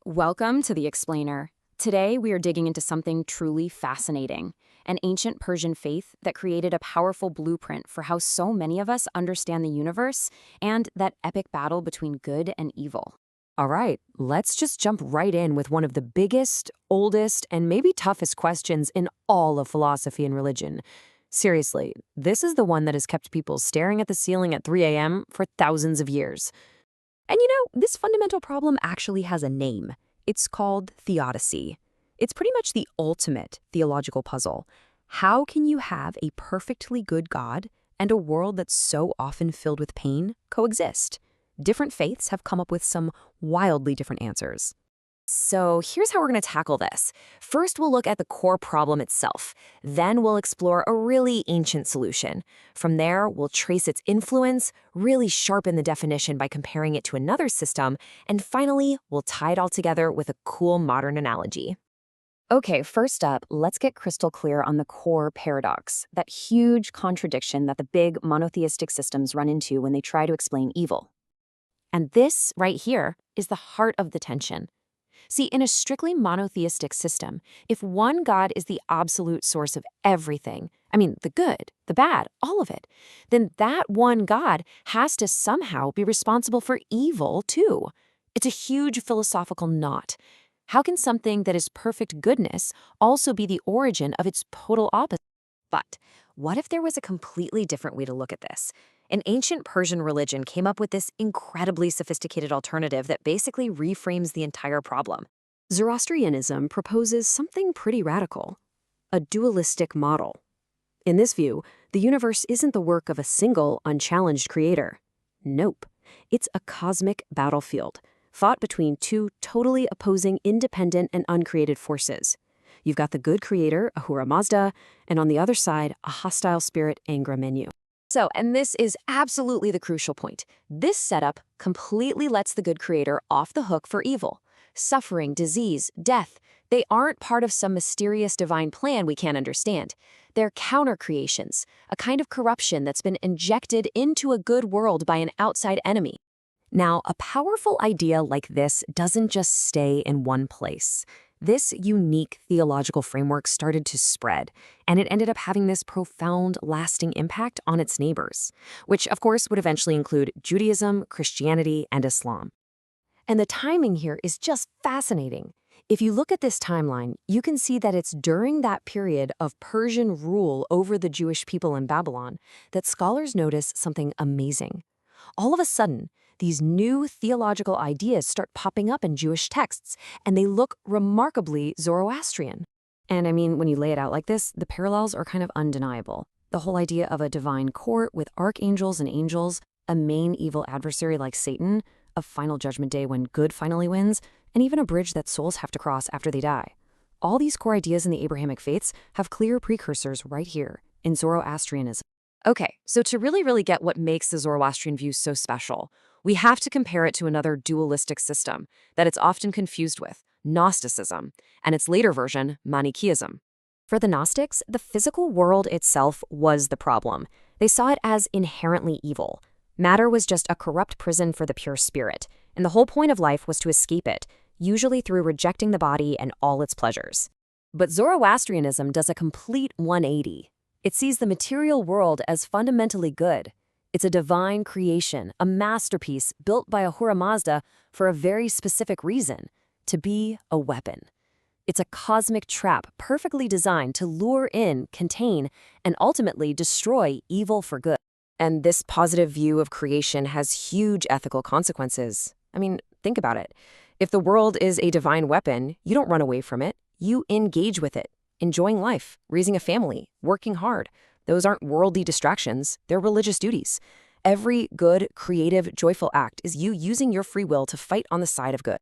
Welcome to The Explainer. Today, we are digging into something truly fascinating, an ancient Persian faith that created a powerful blueprint for how so many of us understand the universe and that epic battle between good and evil. All right, let's just jump right in with one of the biggest, oldest, and maybe toughest questions in all of philosophy and religion. Seriously, this is the one that has kept people staring at the ceiling at 3 a.m. for thousands of years. And this fundamental problem actually has a name. It's called theodicy. It's pretty much the ultimate theological puzzle. How can you have a perfectly good God and a world that's so often filled with pain coexist? Different faiths have come up with some wildly different answers. So here's how we're going to tackle this. First, we'll look at the core problem itself. Then we'll explore a really ancient solution. From there, we'll trace its influence, really sharpen the definition by comparing it to another system, and finally, we'll tie it all together with a cool modern analogy. Okay, first up, let's get crystal clear on the core paradox, that huge contradiction that the big monotheistic systems run into when they try to explain evil. And this, right here, is the heart of the tension. See, in a strictly monotheistic system, if one God is the absolute source of everything, I mean, the good, the bad, all of it, then that one God has to somehow be responsible for evil, too. It's a huge philosophical knot. How can something that is perfect goodness also be the origin of its total opposite? But what if there was a completely different way to look at this? An ancient Persian religion came up with this incredibly sophisticated alternative that basically reframes the entire problem. Zoroastrianism proposes something pretty radical, a dualistic model. In this view, the universe isn't the work of a single, unchallenged creator. Nope. It's a cosmic battlefield, fought between two totally opposing independent and uncreated forces. You've got the good creator, Ahura Mazda, and on the other side, a hostile spirit, Angra Mainyu. And this is absolutely the crucial point. This setup completely lets the good creator off the hook for evil. Suffering, disease, death, they aren't part of some mysterious divine plan we can't understand. They're counter-creations, a kind of corruption that's been injected into a good world by an outside enemy. Now, a powerful idea like this doesn't just stay in one place. This unique theological framework started to spread, and it ended up having this profound, lasting impact on its neighbors, which of course would eventually include Judaism, Christianity, and Islam. And the timing here is just fascinating. If you look at this timeline, you can see that it's during that period of Persian rule over the Jewish people in Babylon that scholars notice something amazing. All of a sudden, these new theological ideas start popping up in Jewish texts, and they look remarkably Zoroastrian. And I mean, when you lay it out like this, the parallels are kind of undeniable. The whole idea of a divine court with archangels and angels, a main evil adversary like Satan, a final judgment day when good finally wins, and even a bridge that souls have to cross after they die. All these core ideas in the Abrahamic faiths have clear precursors right here in Zoroastrianism. Okay, so to really get what makes the Zoroastrian view so special, we have to compare it to another dualistic system that it's often confused with, Gnosticism, and its later version, Manichaeism. For the Gnostics, the physical world itself was the problem. They saw it as inherently evil. Matter was just a corrupt prison for the pure spirit, and the whole point of life was to escape it, usually through rejecting the body and all its pleasures. But Zoroastrianism does a complete 180. It sees the material world as fundamentally good. It's a divine creation, a masterpiece built by Ahura Mazda for a very specific reason, to be a weapon. It's a cosmic trap perfectly designed to lure in, contain, and ultimately destroy evil for good. And this positive view of creation has huge ethical consequences. I mean, think about it. If the world is a divine weapon, you don't run away from it. You engage with it, enjoying life, raising a family, working hard. Those aren't worldly distractions, they're religious duties. Every good, creative, joyful act is you using your free will to fight on the side of good.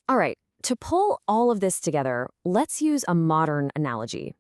All right, to pull all of this together, let's use a modern analogy.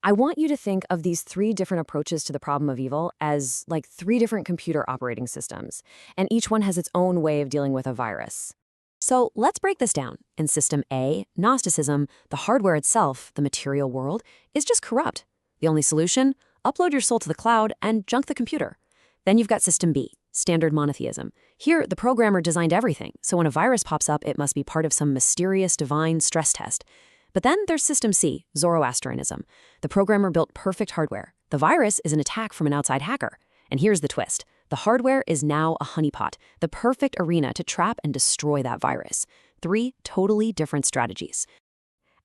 I want you to think of these three different approaches to the problem of evil as like three different computer operating systems, and each one has its own way of dealing with a virus. So let's break this down. In System A, Gnosticism, the hardware itself, the material world, is just corrupt. The only solution? Upload your soul to the cloud and junk the computer. Then you've got System B, standard monotheism. Here, the programmer designed everything, so when a virus pops up, it must be part of some mysterious divine stress test. But then there's System C, Zoroastrianism. The programmer built perfect hardware. The virus is an attack from an outside hacker. And here's the twist. The hardware is now a honeypot, the perfect arena to trap and destroy that virus. 3 totally different strategies.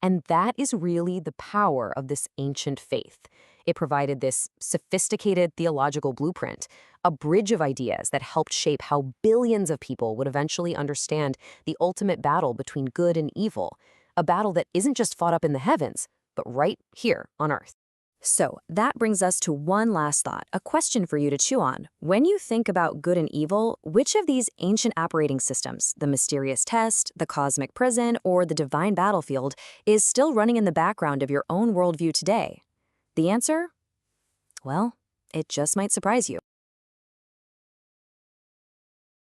And that is really the power of this ancient faith. It provided this sophisticated theological blueprint, a bridge of ideas that helped shape how billions of people would eventually understand the ultimate battle between good and evil, a battle that isn't just fought up in the heavens, but right here on Earth. So that brings us to one last thought, a question for you to chew on. When you think about good and evil, which of these ancient operating systems, the mysterious test, the cosmic prison, or the divine battlefield, is still running in the background of your own worldview today? The answer? Well, it just might surprise you.